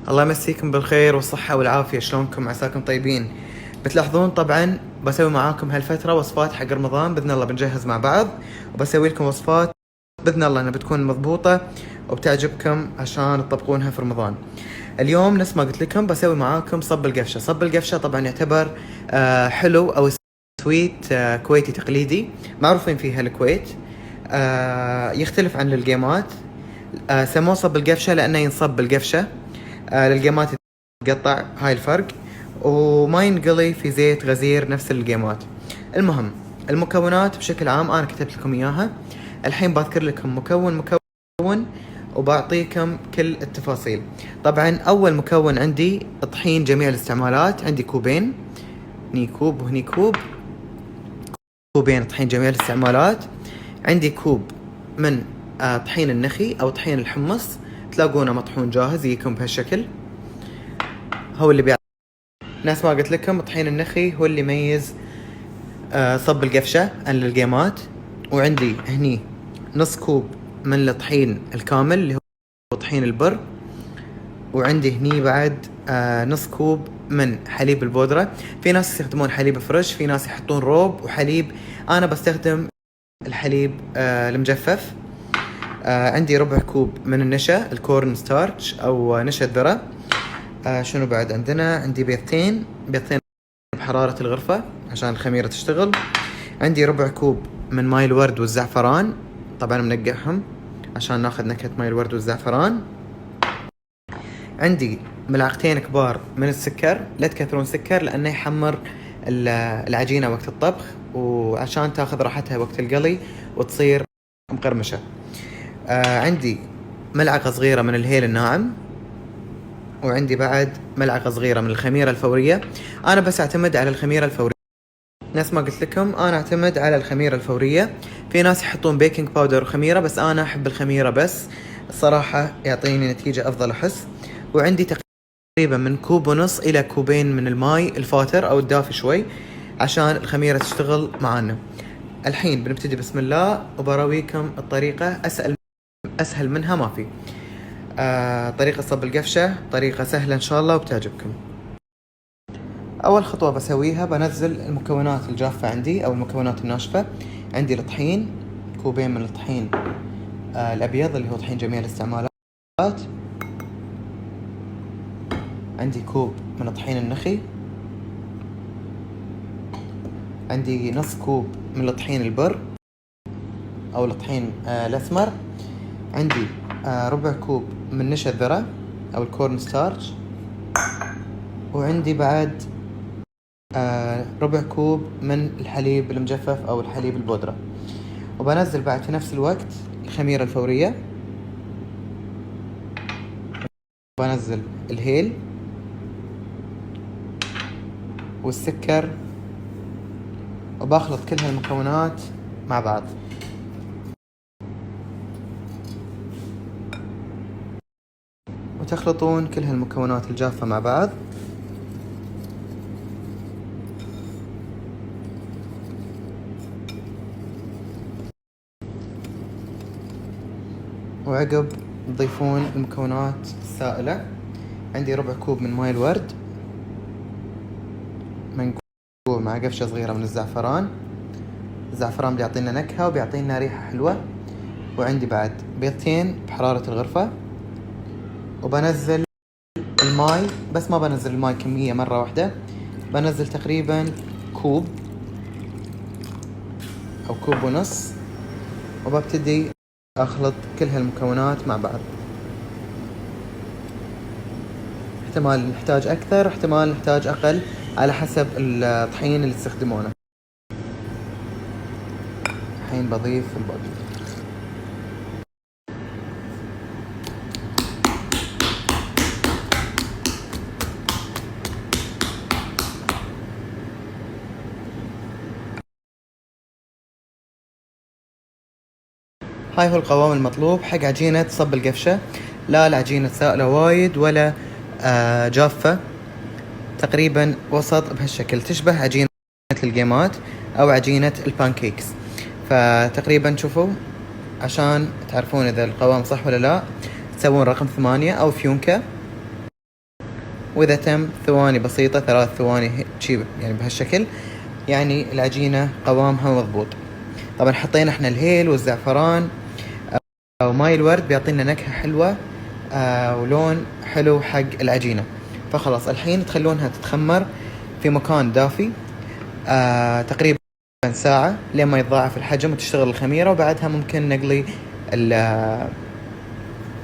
الله يمسيكم بالخير والصحة والعافية، شلونكم؟ عساكم طيبين. بتلاحظون طبعا بسوي معاكم هالفترة وصفات حق رمضان، بإذن الله بنجهز مع بعض وبسوي لكم وصفات بإذن الله انها بتكون مضبوطة وبتعجبكم عشان تطبقونها في رمضان. اليوم نفس ما قلت لكم بسوي معاكم صب القفشة. صب القفشة طبعا يعتبر حلو او سويت كويتي تقليدي، معروفين فيها الكويت. يختلف عن الجيمات. سموه صب القفشة لأنه ينصب بالقفشة. للجيمات يتقطع، هاي الفرق، وما ينقلي في زيت غزير نفس الجيمات. المهم، المكونات بشكل عام أنا كتبت لكم إياها. الحين بذكر لكم مكون مكون وبعطيكم كل التفاصيل. طبعا أول مكون عندي طحين جميع الاستعمالات، عندي كوبين، هني كوب وهني كوب، كوبين طحين جميع الاستعمالات. عندي كوب من طحين النخي أو طحين الحمص، تلاقونه مطحون جاهز يجيكم بهالشكل، هو اللي بيعطي. ناس ما قلت لكم طحين النخي هو اللي يميز صب القفشة عن الجيمات. وعندي هني نص كوب من الطحين الكامل اللي هو طحين البر. وعندي هني بعد نص كوب من حليب البودرة. في ناس يستخدمون حليب فريش، في ناس يحطون روب وحليب، أنا بستخدم الحليب المجفف. عندي ربع كوب من النشا، الكورن ستارتش أو نشا الذرة. شنو بعد عندنا؟ عندي بيضتين بحرارة الغرفة عشان الخميرة تشتغل. عندي ربع كوب من ماي الورد والزعفران، طبعا منقعهم عشان ناخذ نكهة ماي الورد والزعفران. عندي ملعقتين كبار من السكر، لا تكثرون سكر لأنه يحمر العجينة وقت الطبخ، وعشان تاخذ راحتها وقت القلي وتصير مقرمشة. عندي ملعقة صغيرة من الهيل الناعم. وعندي بعد ملعقة صغيرة من الخميرة الفورية. أنا بس أعتمد على الخميرة الفورية، نفس ما قلت لكم أنا أعتمد على الخميرة الفورية. في ناس يحطون بيكنج باودر وخميرة، بس أنا أحب الخميرة بس، الصراحة يعطيني نتيجة أفضل أحس. وعندي تقريبا من كوب ونص إلى كوبين من الماي الفاتر أو الدافي شوي عشان الخميرة تشتغل معانا. الحين بنبتدي بسم الله، وبراويكم الطريقة، أسهل منها ما في. طريقة صب القفشة طريقة سهلة إن شاء الله وبتعجبكم. أول خطوة بسويها بنزل المكونات الجافة عندي أو المكونات الناشفة. عندي الطحين، كوبين من الطحين الأبيض اللي هو طحين جميع الاستعمالات. عندي كوب من الطحين النخي. عندي نص كوب من الطحين البر أو الطحين الأسمر. عندي ربع كوب من نشا الذرة أو الكورن ستارش. وعندي بعد ربع كوب من الحليب المجفف أو الحليب البودرة. وبنزل بعد في نفس الوقت الخميرة الفورية، بنزل الهيل والسكر، وبخلط كل هالمكونات مع بعض. وتخلطون كل هالمكونات الجافة مع بعض. وعقب تضيفون المكونات السائلة. عندي ربع كوب من ماي الورد منقوع مع قفشة صغيرة من الزعفران. الزعفران بيعطينا نكهة وبيعطينا ريحة حلوة. وعندي بعد بيضتين بحرارة الغرفة. وبنزل الماي، بس ما بنزل الماي كمية مرة واحدة، بنزل تقريبا كوب أو كوب ونص. وببتدي أخلط كل هالمكونات مع بعض. احتمال نحتاج أكثر، احتمال نحتاج أقل، على حسب الطحين اللي تستخدمونه. الحين بضيف الباقي. هاي هو القوام المطلوب حق عجينة صب القفشة. لا العجينة سائلة وايد ولا جافة، تقريبا وسط بهالشكل، تشبه عجينة الجيمات أو عجينة البانكيكس. فتقريبا شوفوا عشان تعرفون إذا القوام صح ولا لا، تسوون رقم 8 أو فيونكة واذا تم ثواني بسيطة 3 ثواني شي يعني بهالشكل، يعني العجينة قوامها مضبوط. طبعا حطينا احنا الهيل والزعفران وماي الورد بيعطينا نكهة حلوة ولون حلو حق العجينة. فخلاص الحين تخلونها تتخمر في مكان دافي تقريبا ساعة لين ما يتضاعف الحجم وتشتغل الخميرة، وبعدها ممكن نقلي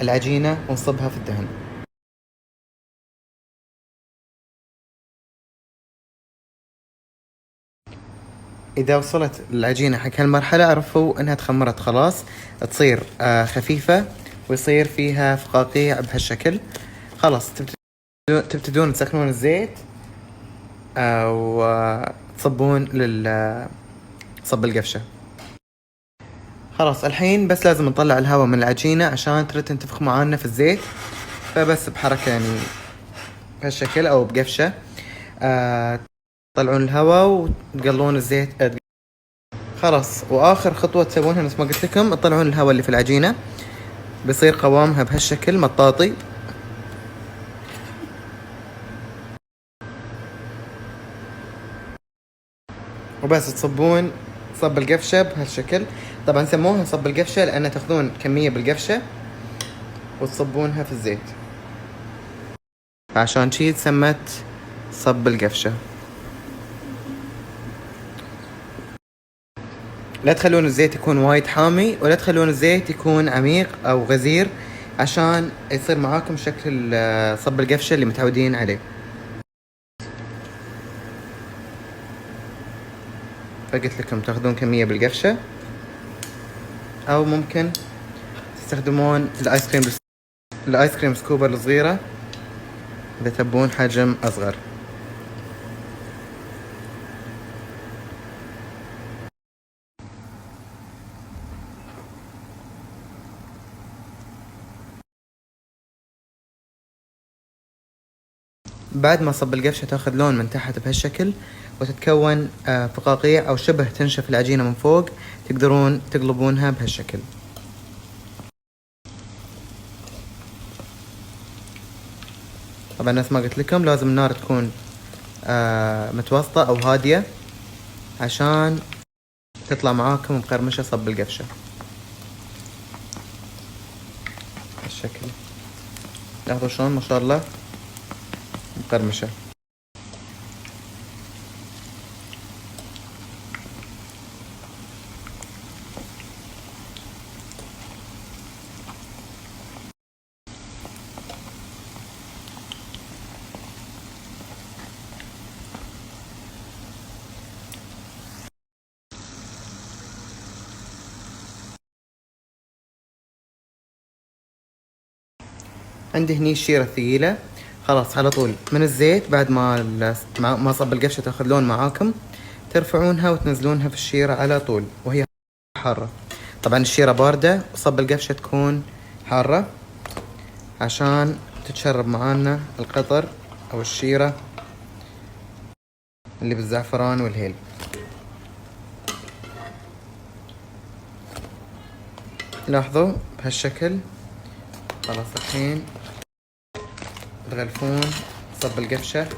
العجينة ونصبها في الدهن. إذا وصلت العجينة حق هالمرحلة عرفوا إنها تخمرت خلاص، تصير خفيفة ويصير فيها فقاقيع بهالشكل. خلاص تبتدون تسخنون الزيت وتصبون صب القفشة. خلاص الحين بس لازم نطلع الهواء من العجينة عشان ترد تنتفخ معانا في الزيت، فبس بحركة يعني بهالشكل أو بقفشة تطلعون الهواء وتقلون الزيت. خلاص واخر خطوة تسوونها مثل ما قلت لكم، تطلعون الهواء اللي في العجينة، بيصير قوامها بهالشكل مطاطي. وبس تصبون صب القفشة بهالشكل. طبعا سموها صب القفشة لأن تاخذون كمية بالقفشة وتصبونها في الزيت، عشان شي تسمت صب القفشة. لا تخلون الزيت يكون وايد حامي ولا تخلون الزيت يكون عميق أو غزير، عشان يصير معاكم شكل صب القفشة اللي متعودين عليه. فقلت لكم تاخذون كمية بالقفشة، أو ممكن تستخدمون الآيس كريم سكوبر الصغيرة إذا تبون حجم أصغر. بعد ما صب القفشة تاخذ لون من تحت بهالشكل وتتكون فقاقيع أو شبه تنشف العجينة من فوق، تقدرون تقلبونها بهالشكل. طبعا نفس ما قلت لكم لازم النار تكون متوسطة أو هادية عشان تطلع معاكم مقرمشة صب القفشة بالشكل. لاحظوا شلون ما شاء الله مقرمشة. عندي هني الشيرة الثقيلة، خلاص على طول من الزيت بعد ما صب القفشة تاخذ لون معاكم، ترفعونها وتنزلونها في الشيرة على طول وهي حارة. طبعا الشيرة باردة وصب القفشة تكون حارة عشان تتشرب معانا القطر او الشيرة اللي بالزعفران والهيل. لاحظوا بهالشكل. خلاص الحين تغلفون صب القفشة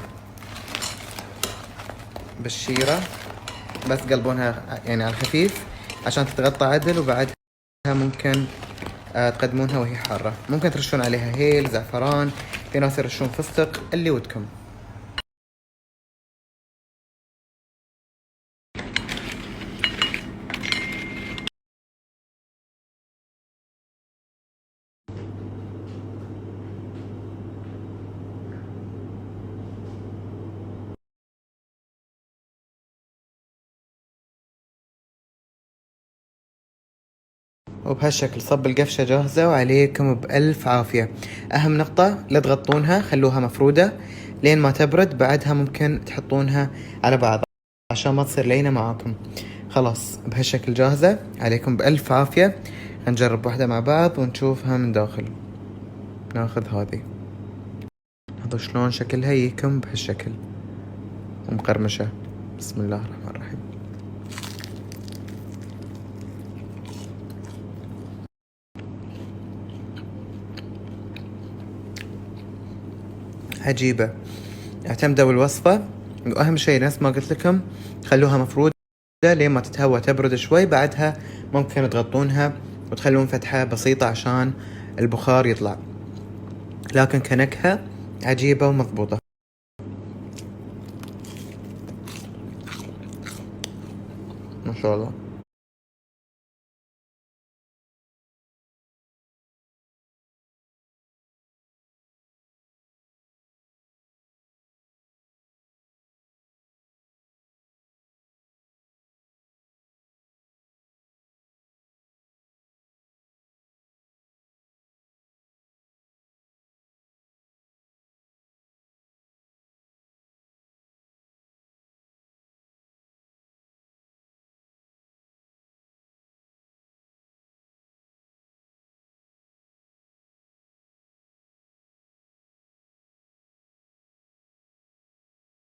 بالشيرة، بس قلبونها يعني على الخفيف عشان تتغطى عدل، وبعدها ممكن تقدمونها وهي حارة. ممكن ترشون عليها هيل، زعفران، في ناس يرشون فستق، اللي ودكم. وبهالشكل صب القفشة جاهزة وعليكم بألف عافية. أهم نقطة لا تغطونها، خلوها مفرودة لين ما تبرد، بعدها ممكن تحطونها على بعض عشان ما تصير لينة معاكم. خلاص بهالشكل جاهزة، عليكم بألف عافية. هنجرب واحدة مع بعض ونشوفها من داخل. ناخذ هذه، هذا شلون شكلها يكم بهالشكل ومقرمشة. بسم الله الرحمن الرحيم. عجيبة. اعتمدوا الوصفة، وأهم شيء نفس ما قلت لكم خلوها مفرودة لين ما تتهوى تبرد شوي، بعدها ممكن تغطونها وتخلون فتحة بسيطة عشان البخار يطلع، لكن كنكهة عجيبة ومضبوطة. ما شاء الله.